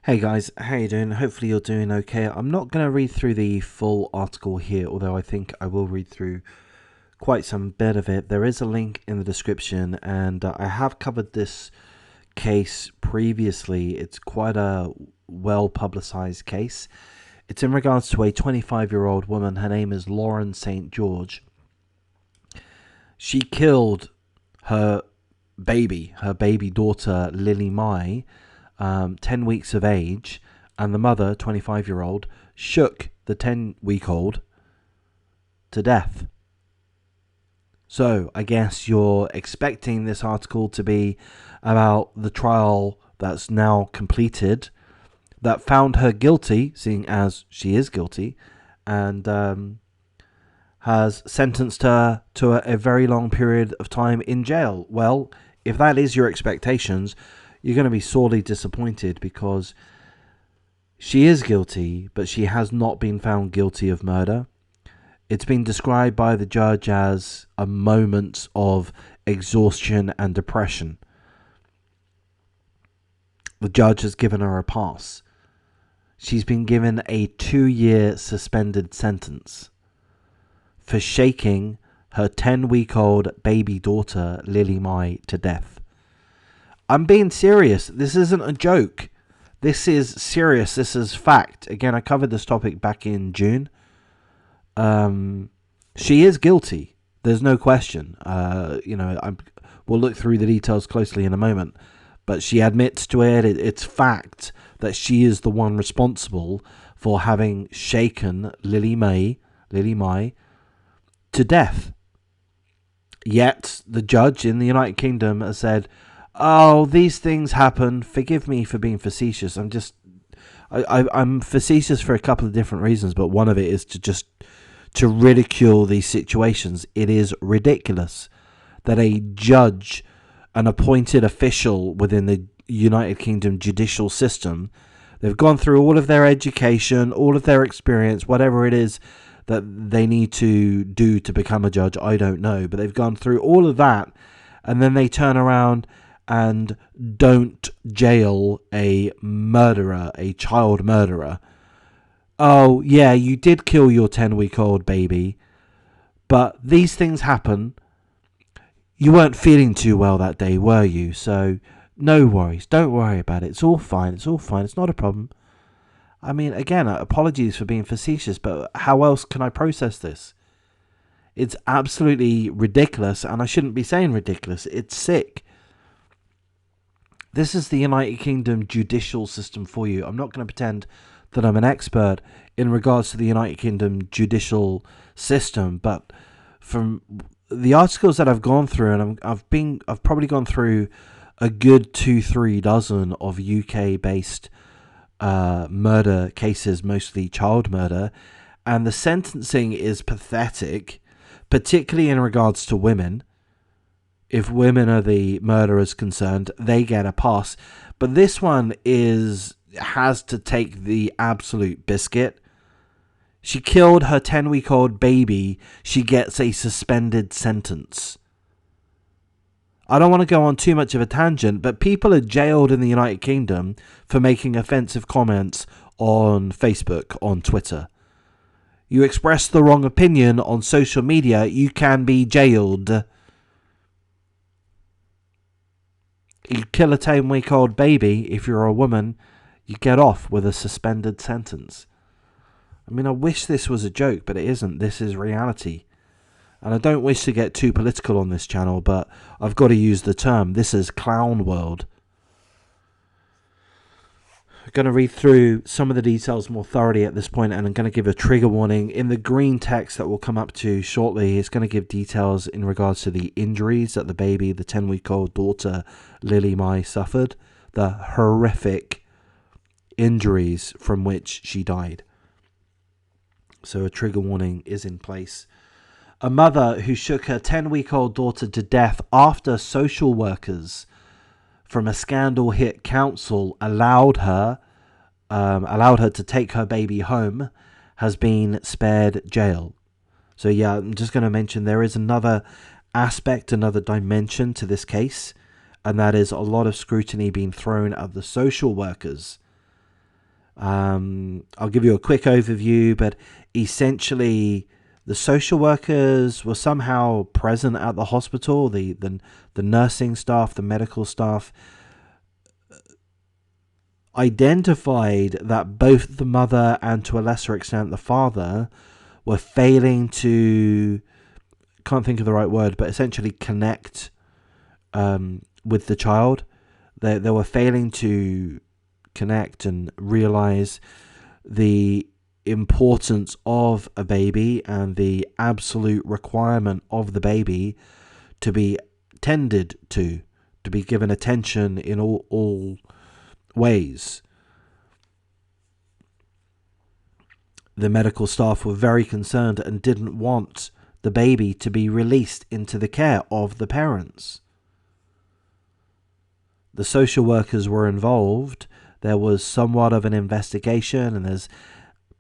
Hey guys, how you doing? Hopefully you're doing okay. I'm not going to read through the full article here, although I think I will read through quite some bit of it. There is a link in the description, and I have covered this case previously. It's quite a well publicized case. It's in regards to a 25-year-old woman. Her name is Lauren St. George. She killed her baby daughter Lily-Mai, 10 weeks of age, and the mother, 25-year-old, shook the 10-week-old to death. So I guess you're expecting this article to be about the trial that's now completed that found her guilty, seeing as she is guilty, and has sentenced her to a very long period of time in jail. Well, if that is your expectations, you're going to be sorely disappointed, because she is guilty, but she has not been found guilty of murder. It's been described by the judge as a moment of exhaustion and depression. The judge has given her a pass. She's been given a 2-year suspended sentence for shaking her 10-week-old baby daughter, Lily-Mai, to death. I'm being serious. This isn't a joke. This is serious. This is fact. Again, I covered this topic back in June. She is guilty. There's no question. We'll look through the details closely in a moment. But she admits to it. It's fact that she is the one responsible for having shaken Lily-Mai to death. Yet the judge in the United Kingdom has said, "Oh, these things happen. Forgive me for being facetious. I'm facetious for a couple of different reasons, but one of it is to ridicule these situations. It is ridiculous that a judge, an appointed official within the United Kingdom judicial system, they've gone through all of their education, all of their experience, whatever it is that they need to do to become a judge, I don't know, but they've gone through all of that, and then they turn around and don't jail a murderer, a child murderer. Oh, yeah, you did kill your 10-week-old baby, but these things happen. You weren't feeling too well that day, were you? So, no worries. Don't worry about it. It's all fine. It's all fine. It's not a problem." I mean, again, apologies for being facetious, but how else can I process this? It's absolutely ridiculous, and I shouldn't be saying ridiculous. It's sick. This is the United Kingdom judicial system for you. I'm not going to pretend that I'm an expert in regards to the United Kingdom judicial system, but from the articles that I've gone through, and I've probably gone through a good 2-3 dozen of UK-based murder cases, mostly child murder, and the sentencing is pathetic, particularly in regards to women. If women are the murderers concerned, they get a pass. But this one has to take the absolute biscuit. She killed her 10-week-old baby. She gets a suspended sentence. I don't want to go on too much of a tangent, but people are jailed in the United Kingdom for making offensive comments on Facebook, on Twitter. You express the wrong opinion on social media, you can be jailed. You kill a 10-week-old baby, if you're a woman, you get off with a suspended sentence. I mean, I wish this was a joke, but it isn't. This is reality. And I don't wish to get too political on this channel, but I've got to use the term. This is clown world. I'm going to read through some of the details more thoroughly at this point, and I'm going to give a trigger warning. In the green text that we'll come up to shortly, it's going to give details in regards to the injuries that the baby, the 10-week-old daughter, Lily-Mai, suffered. The horrific injuries from which she died. So a trigger warning is in place. A mother who shook her 10-week-old daughter to death after social workers from a scandal-hit council allowed her to take her baby home has been spared jail. So yeah, I'm just going to mention there is another aspect, another dimension to this case, and that is a lot of scrutiny being thrown at the social workers I'll give you a quick overview, but essentially the social workers were somehow present at the hospital. The nursing staff, the medical staff identified that both the mother and to a lesser extent the father were failing to, can't think of the right word, but essentially connect with the child. They were failing to connect and realize the importance of a baby and the absolute requirement of the baby to be tended to be given attention in all ways. The medical staff were very concerned and didn't want the baby to be released into the care of the parents. The social workers were involved. There was somewhat of an investigation, and there's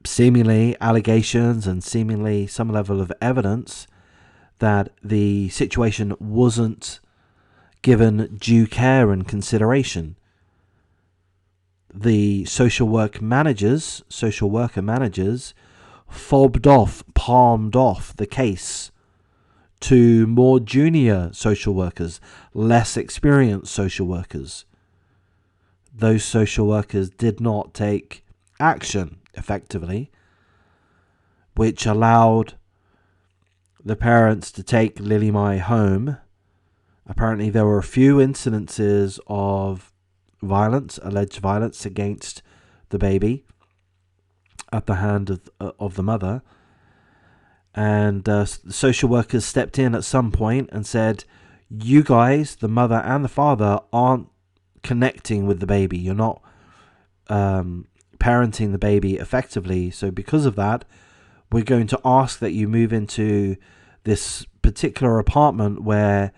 seemingly allegations and seemingly some level of evidence that the situation wasn't given due care and consideration. The social worker managers palmed off the case to more junior social workers, less experienced social workers. Those social workers did not take action effectively, which allowed the parents to take Lily-Mai home. Apparently there were a few incidences of violence, alleged violence against the baby at the hand of the mother. And the social workers stepped in at some point and said, you guys, the mother and the father, aren't connecting with the baby. You're not parenting the baby effectively. So because of that, we're going to ask that you move into this particular apartment where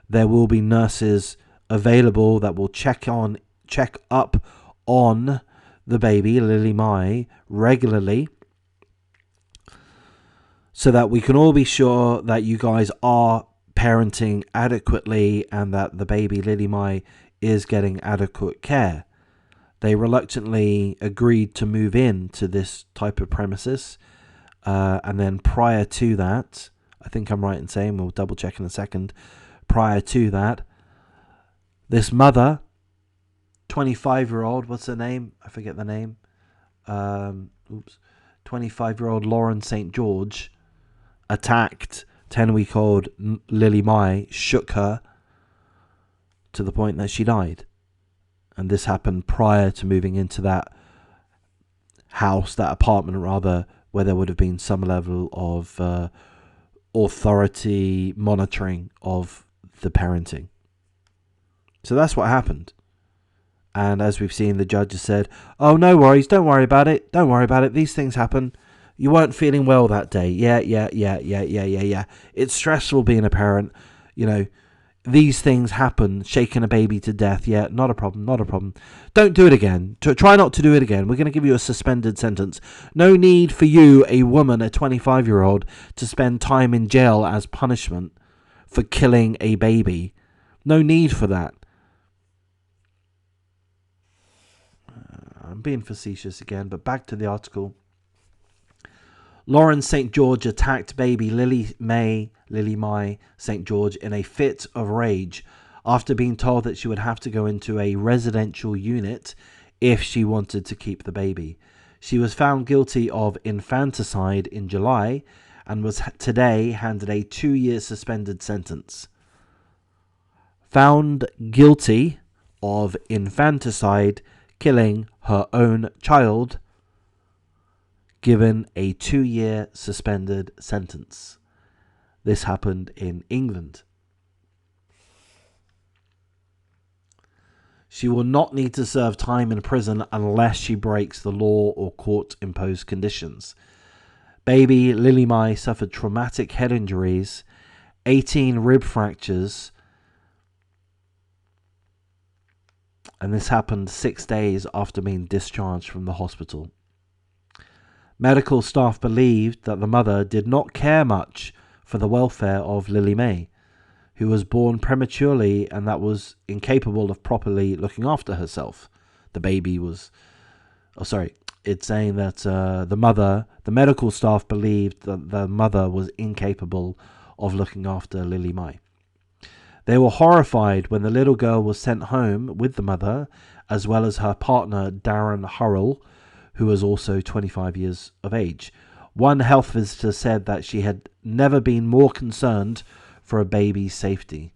there will be nurses available that will check up on the baby, Lily-Mai, regularly, so that we can all be sure that you guys are parenting adequately and that the baby, Lily-Mai, is getting adequate care. They reluctantly agreed to move in to this type of premises. And then prior to that, I think I'm right in saying, we'll double check in a second, prior to that, this mother, 25-year-old, what's her name? I forget the name. 25-year-old Lauren St. George attacked 10-week-old Lily-Mai, shook her to the point that she died. And this happened prior to moving into that house, that apartment rather, where there would have been some level of authority monitoring of the parenting. So that's what happened. And as we've seen, the judge has said, oh, no worries, don't worry about it. Don't worry about it. These things happen. You weren't feeling well that day. Yeah. It's stressful being a parent. You know, these things happen. Shaking a baby to death. Yeah, not a problem. Don't do it again. Try not to do it again. We're going to give you a suspended sentence. No need for you, a woman, a 25-year-old, to spend time in jail as punishment for killing a baby. No need for that. I'm being facetious again, but back to the article. Lauren St. George attacked baby Lily-Mai St. George in a fit of rage after being told that she would have to go into a residential unit if she wanted to keep the baby. She was found guilty of infanticide in July and was today handed a 2-year suspended sentence. Found guilty of infanticide, killing her own child, given a 2-year suspended sentence. This happened in England. She will not need to serve time in prison unless she breaks the law or court-imposed conditions. Baby Lily-Mai suffered traumatic head injuries, 18 rib fractures, and this happened 6 days after being discharged from the hospital. Medical staff believed that the mother did not care much for the welfare of Lily-Mai, who was born prematurely and that was incapable of properly looking after herself. The baby was... it's saying that the medical staff believed that the mother was incapable of looking after Lily-Mai. They were horrified when the little girl was sent home with the mother, as well as her partner, Darren Hurrell, who was also 25 years of age. One health visitor said that she had never been more concerned for a baby's safety.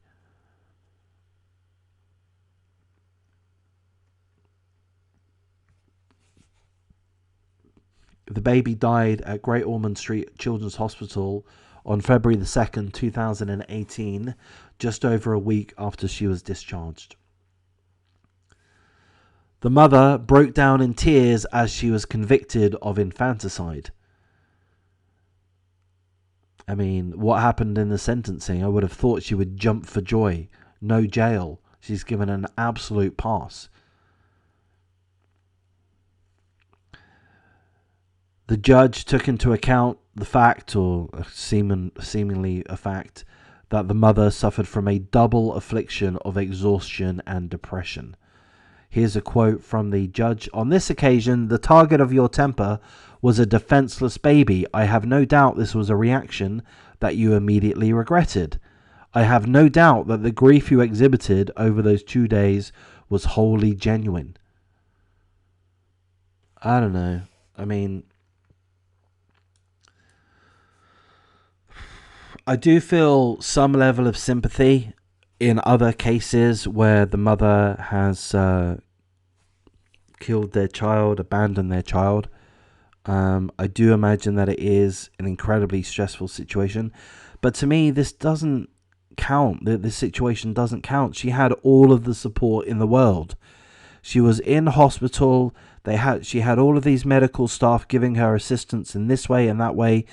The baby died at Great Ormond Street Children's Hospital on February the 2nd, 2018, just over a week after she was discharged. The mother broke down in tears as she was convicted of infanticide. I mean, what happened in the sentencing? I would have thought she would jump for joy. No jail. She's given an absolute pass. The judge took into account the fact, or seemingly a fact, that the mother suffered from a double affliction of exhaustion and depression. Here's a quote from the judge. On this occasion, the target of your temper was a defenseless baby. I have no doubt this was a reaction that you immediately regretted. I have no doubt that the grief you exhibited over those 2 days was wholly genuine. I don't know. I mean, I do feel some level of sympathy in other cases where the mother has killed their child, abandoned their child. I do imagine that it is an incredibly stressful situation. But to me, this doesn't count. This situation doesn't count. She had all of the support in the world. She was in hospital. She had all of these medical staff giving her assistance in this way and that way.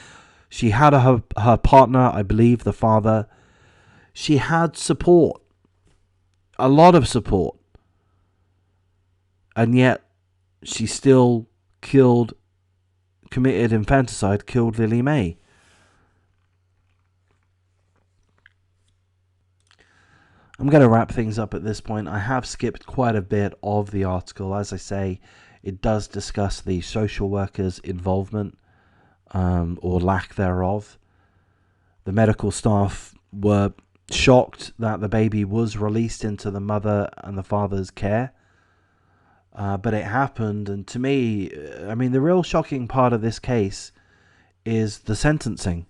She had her partner, I believe, the father. She had support. A lot of support. And yet, she still committed infanticide, killed Lily-Mai. I'm going to wrap things up at this point. I have skipped quite a bit of the article. As I say, it does discuss the social worker's involvement, or lack thereof. The medical staff were shocked that the baby was released into the mother and the father's care. But it happened, and to me, I mean, the real shocking part of this case is the sentencing.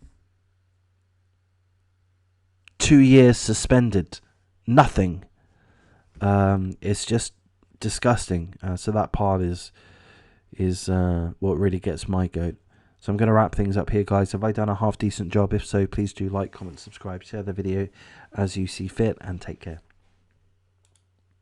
2 years suspended. Nothing. It's just disgusting. So that part is what really gets my goat. So I'm going to wrap things up here, guys. Have I done a half decent job? If so, please do like, comment, subscribe, share the video as you see fit, and take care.